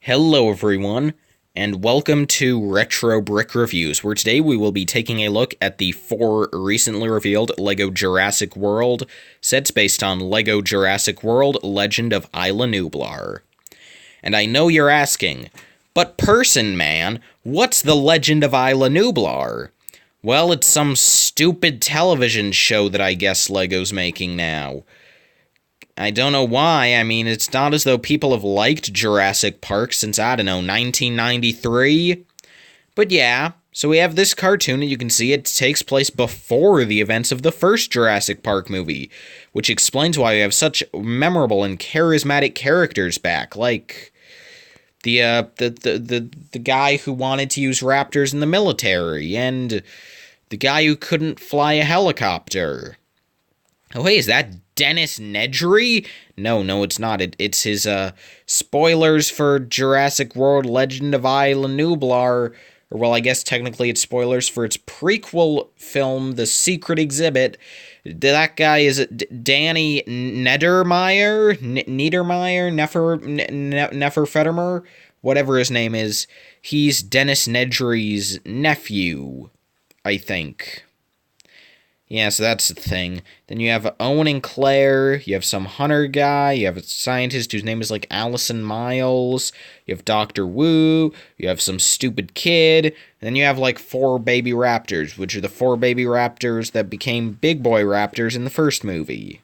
Hello everyone, and welcome to Retro Brick Reviews, where today we will be taking a look at the 4 recently revealed LEGO Jurassic World sets based on LEGO Jurassic World Legend of Isla Nublar. And I know you're asking, but Person Man, what's the Legend of Isla Nublar? Well, it's some stupid television show that I guess LEGO's making now. I don't know why. I mean, it's not as though people have liked Jurassic Park since, I don't know, 1993. But yeah, so we have this cartoon, and you can see it takes place before the events of the first Jurassic Park movie, which explains why we have such memorable and charismatic characters back, like the guy who wanted to use raptors in the military, and the guy who couldn't fly a helicopter. Oh, hey, is that Dennis Nedry? No, it's not. It's his, spoilers for Jurassic World Legend of Isla Nublar. Or, well, I guess technically it's spoilers for its prequel film, The Secret Exhibit. That guy is Danny Niedermeyer? Neferfetimer? Whatever his name is. He's Dennis Nedry's nephew, I think. Yeah, so that's the thing. Then you have Owen and Claire, you have some hunter guy, you have a scientist whose name is like Allison Miles, you have Dr. Wu, you have some stupid kid, and then you have like 4 baby raptors, which are the 4 baby raptors that became big boy raptors in the first movie.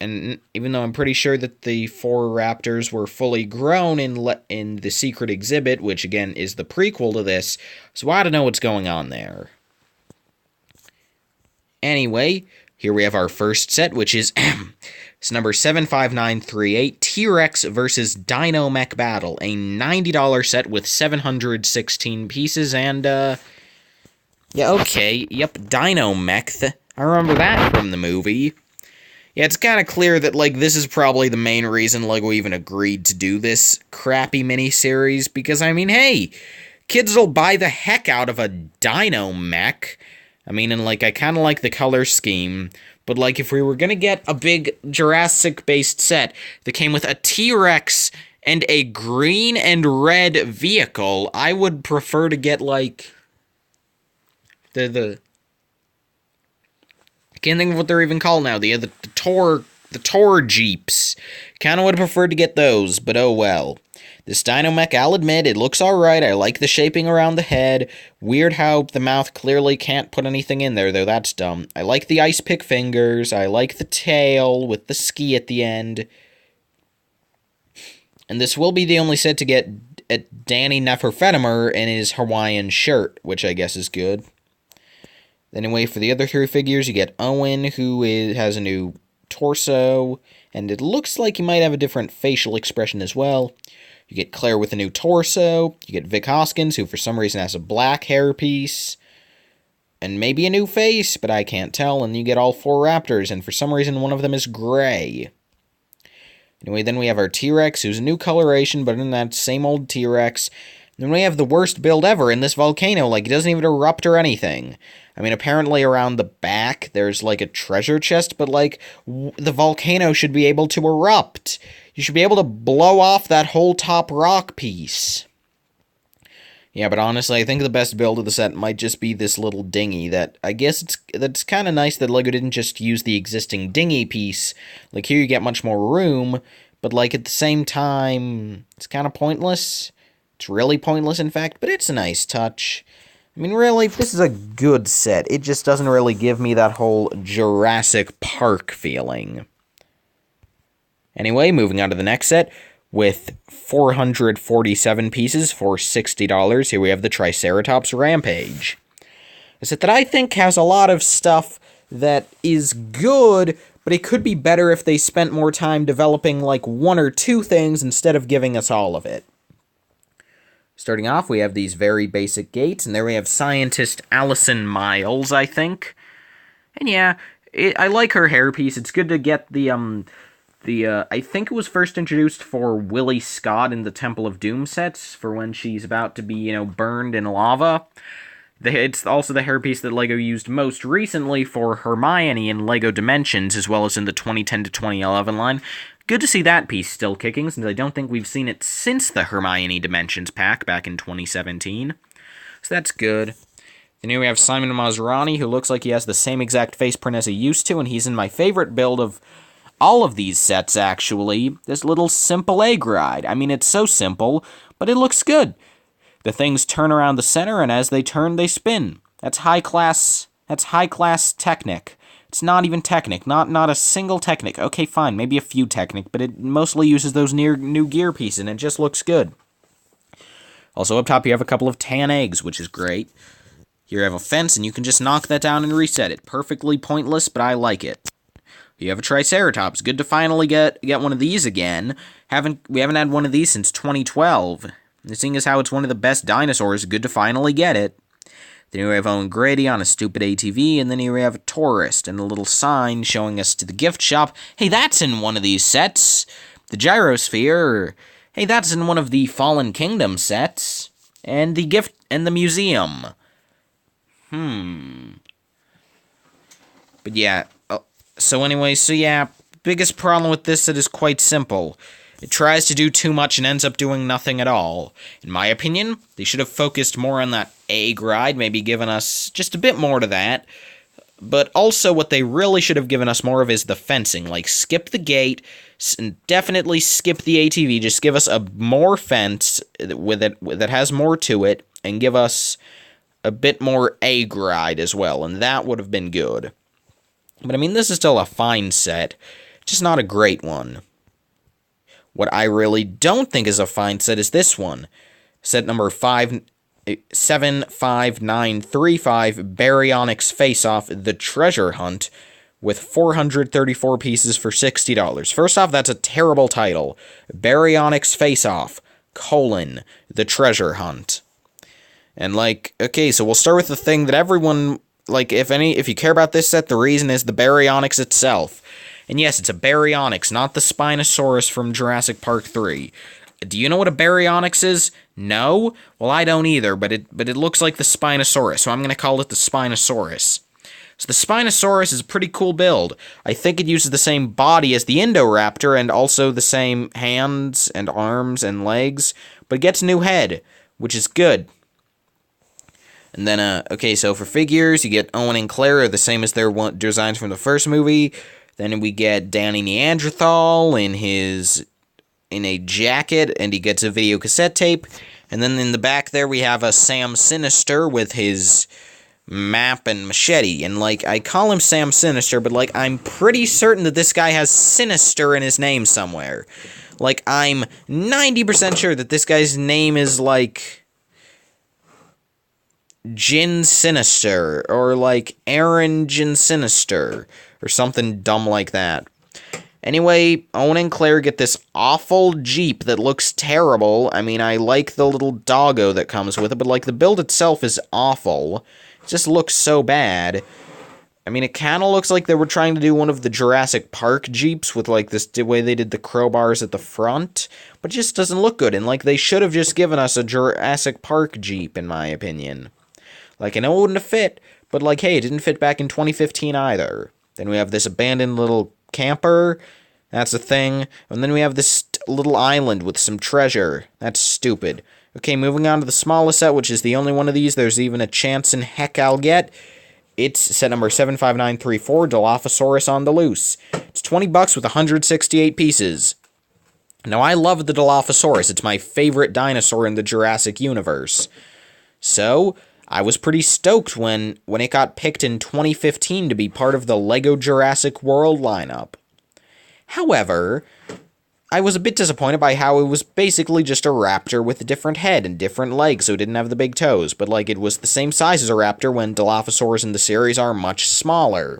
And even though I'm pretty sure that the 4 raptors were fully grown in The Secret Exhibit, which again is the prequel to this, so I don't know what's going on there. Anyway, here we have our first set, which is it's number 75938, T-Rex vs. Dino Mech Battle, a $90 set with 716 pieces, and, yeah, okay, yep, Dino Mech, I remember that from the movie. Yeah, it's kind of clear that, like, this is probably the main reason LEGO even agreed to do this crappy miniseries, because, I mean, hey, kids will buy the heck out of a Dino Mech. I mean, and, like, I kind of like the color scheme, but, like, if we were gonna get a big Jurassic-based set that came with a T-Rex and a green and red vehicle, I would prefer to get, like, I can't think of what they're even called now, the Tor Jeeps. Kinda would have preferred to get those, but oh well. This Dino Mech, I'll admit, it looks alright. I like the shaping around the head. Weird how the mouth clearly can't put anything in there, though that's dumb. I like the ice pick fingers. I like the tail with the ski at the end. And this will be the only set to get at Danny Neferfetimer in his Hawaiian shirt, which I guess is good. Anyway, for the other 3 figures, you get Owen, who has a new torso, and it looks like he might have a different facial expression as well. You get Claire with a new torso. You get Vic Hoskins, who for some reason has a black hairpiece. And maybe a new face, but I can't tell. And you get all 4 raptors, and for some reason one of them is gray. Anyway, then we have our T-Rex, who's a new coloration, but in that same old T-Rex. Then we have the worst build ever in this volcano. Like, it doesn't even erupt or anything. I mean, apparently around the back, there's, like, a treasure chest, but, like, the volcano should be able to erupt. You should be able to blow off that whole top rock piece. Yeah, but honestly, I think the best build of the set might just be this little dinghy that, I guess that's kind of nice that LEGO didn't just use the existing dinghy piece. Like, here you get much more room, but, like, at the same time, it's kind of pointless. It's really pointless, in fact, but it's a nice touch. I mean, really, this is a good set. It just doesn't really give me that whole Jurassic Park feeling. Anyway, moving on to the next set, with 447 pieces for $60, here we have the Triceratops Rampage. A set that I think has a lot of stuff that is good, but it could be better if they spent more time developing, like, 1 or 2 things instead of giving us all of it. Starting off, we have these very basic gates, and there we have scientist Allison Miles, I think. And yeah, I like her hairpiece. It's good to get I think it was first introduced for Willie Scott in the Temple of Doom sets, for when she's about to be, burned in lava. It's also the hairpiece that LEGO used most recently for Hermione in LEGO Dimensions, as well as in the 2010 to 2011 line. Good to see that piece still kicking, since I don't think we've seen it since the Hermione Dimensions pack back in 2017. So that's good. Then here we have Simon Maserati, who looks like he has the same exact face print as he used to, and he's in my favorite build of all of these sets, actually. This little simple egg ride. I mean, it's so simple, but it looks good. The things turn around the center, and as they turn, they spin. That's high class Technic. It's not even Technic. Not a single Technic. Okay, fine, maybe a few Technic, but it mostly uses those new gear pieces, and it just looks good. Also, up top, you have a couple of tan eggs, which is great. Here you have a fence, and you can just knock that down and reset it. Perfectly pointless, but I like it. You have a Triceratops. Good to finally get one of these again. We haven't had one of these since 2012. Seeing as how it's one of the best dinosaurs, good to finally get it. Then here we have Owen Grady on a stupid ATV, and then here we have a tourist and a little sign showing us to the gift shop. Hey, that's in one of these sets. The gyrosphere. Hey, that's in one of the Fallen Kingdom sets. And the gift and the museum. But yeah, biggest problem with this set is quite simple. It tries to do too much and ends up doing nothing at all. In my opinion, they should have focused more on that egg ride, maybe given us just a bit more to that. But also what they really should have given us more of is the fencing. Like, skip the gate, and definitely skip the ATV. Just give us a more fence that has more to it, and give us a bit more egg ride as well, and that would have been good. But I mean, this is still a fine set, just not a great one. What I really don't think is a fine set is this one. Set number 75935, Baryonyx FaceOff, The Treasure Hunt, with 434 pieces for $60. First off, that's a terrible title. Baryonyx FaceOff, The Treasure Hunt. And okay, so we'll start with the thing that everyone, if you care about this set, the reason is the Baryonyx itself. And yes, it's a Baryonyx, not the Spinosaurus from Jurassic Park 3. Do you know what a Baryonyx is? No? Well, I don't either, but it looks like the Spinosaurus, so I'm going to call it the Spinosaurus. So the Spinosaurus is a pretty cool build. I think it uses the same body as the Indoraptor, and also the same hands and arms and legs, but it gets a new head, which is good. And then, okay, so for figures, you get Owen and Claire, the same as their designs from the first movie. Then we get Danny Neanderthal in a jacket, and he gets a video cassette tape. And then in the back there, we have a Sam Sinister with his map and machete. And, I call him Sam Sinister, but, I'm pretty certain that this guy has Sinister in his name somewhere. I'm 90% sure that this guy's name is, Jin Sinister, or, Aaron Jin Sinister, or something dumb like that. Anyway, Owen and Claire get this awful Jeep that looks terrible. I mean, I like the little doggo that comes with it, but, the build itself is awful. It just looks so bad. I mean, it kind of looks like they were trying to do one of the Jurassic Park Jeeps with, the way they did the crowbars at the front, but it just doesn't look good, and, they should have just given us a Jurassic Park Jeep, in my opinion. I know it wouldn't have fit, but, hey, it didn't fit back in 2015 either. Then we have this abandoned little camper. That's a thing. And then we have this little island with some treasure. That's stupid. Okay, moving on to the smallest set, which is the only one of these there's even a chance in heck I'll get. It's set number 75934, Dilophosaurus on the Loose. It's $20 with 168 pieces. Now, I love the Dilophosaurus. It's my favorite dinosaur in the Jurassic universe. So, I was pretty stoked when it got picked in 2015 to be part of the LEGO Jurassic World lineup. However, I was a bit disappointed by how it was basically just a raptor with a different head and different legs, so it didn't have the big toes, but it was the same size as a raptor when Dilophosaurs in the series are much smaller.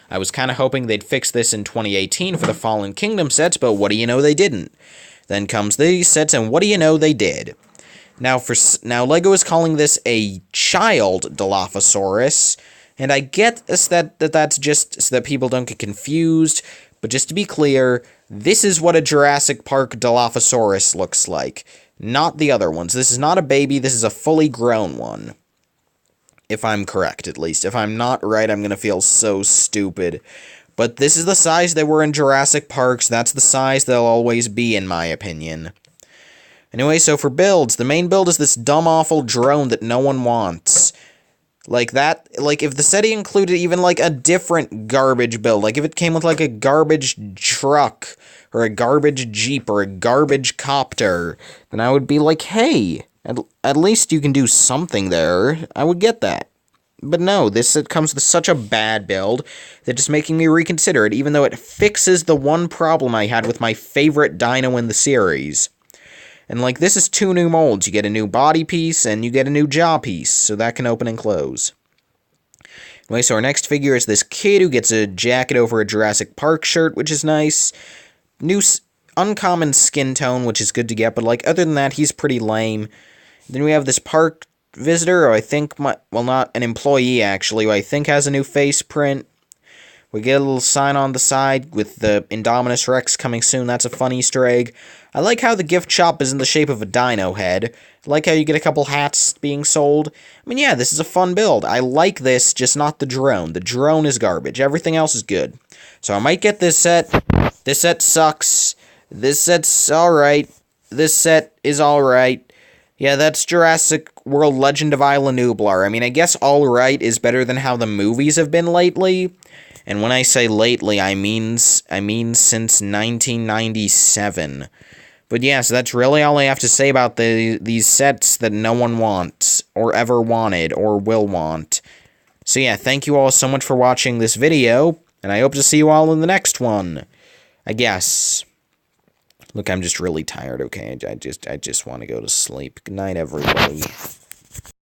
I was kind of hoping they'd fix this in 2018 for the Fallen Kingdom sets, but what do you know, they didn't. Then comes these sets, and what do you know, they did. Now, LEGO is calling this a child Dilophosaurus, and I get that's just so that people don't get confused, but just to be clear, this is what a Jurassic Park Dilophosaurus looks like, not the other ones. This is not a baby, this is a fully grown one. If I'm correct, at least. If I'm not right, I'm gonna feel so stupid. But this is the size they were in Jurassic Parks. That's the size they'll always be, in my opinion. Anyway, so for builds, the main build is this dumb, awful drone that no one wants. Like that, like if the SETI included even like a different garbage build, like if it came with like a garbage truck, or a garbage jeep, or a garbage copter, then I would be like, hey, at least you can do something there. I would get that. But no, it comes with such a bad build that it's making me reconsider it, even though it fixes the one problem I had with my favorite dino in the series. And, like, this is 2 new molds. You get a new body piece, and you get a new jaw piece, so that can open and close. Anyway, so our next figure is this kid who gets a jacket over a Jurassic Park shirt, which is nice. New, uncommon skin tone, which is good to get, but, like, other than that, he's pretty lame. Then we have this park visitor, who I think, well, not an employee, actually, who I think has a new face print. We get a little sign on the side with the Indominus Rex coming soon. That's a fun Easter egg. I like how the gift shop is in the shape of a dino head. I like how you get a couple hats being sold. I mean, yeah, this is a fun build. I like this, just not the drone. The drone is garbage. Everything else is good. So I might get this set. This set sucks. This set's alright. This set is alright. Yeah, that's Jurassic World Legend of Isla Nublar. I mean, I guess alright is better than how the movies have been lately. And when I say lately, I mean since 1997. But yeah, so that's really all I have to say about these sets that no one wants, or ever wanted, or will want. So yeah, thank you all so much for watching this video, and I hope to see you all in the next one. I guess. Look, I'm just really tired, okay? I just want to go to sleep. Good night, everybody.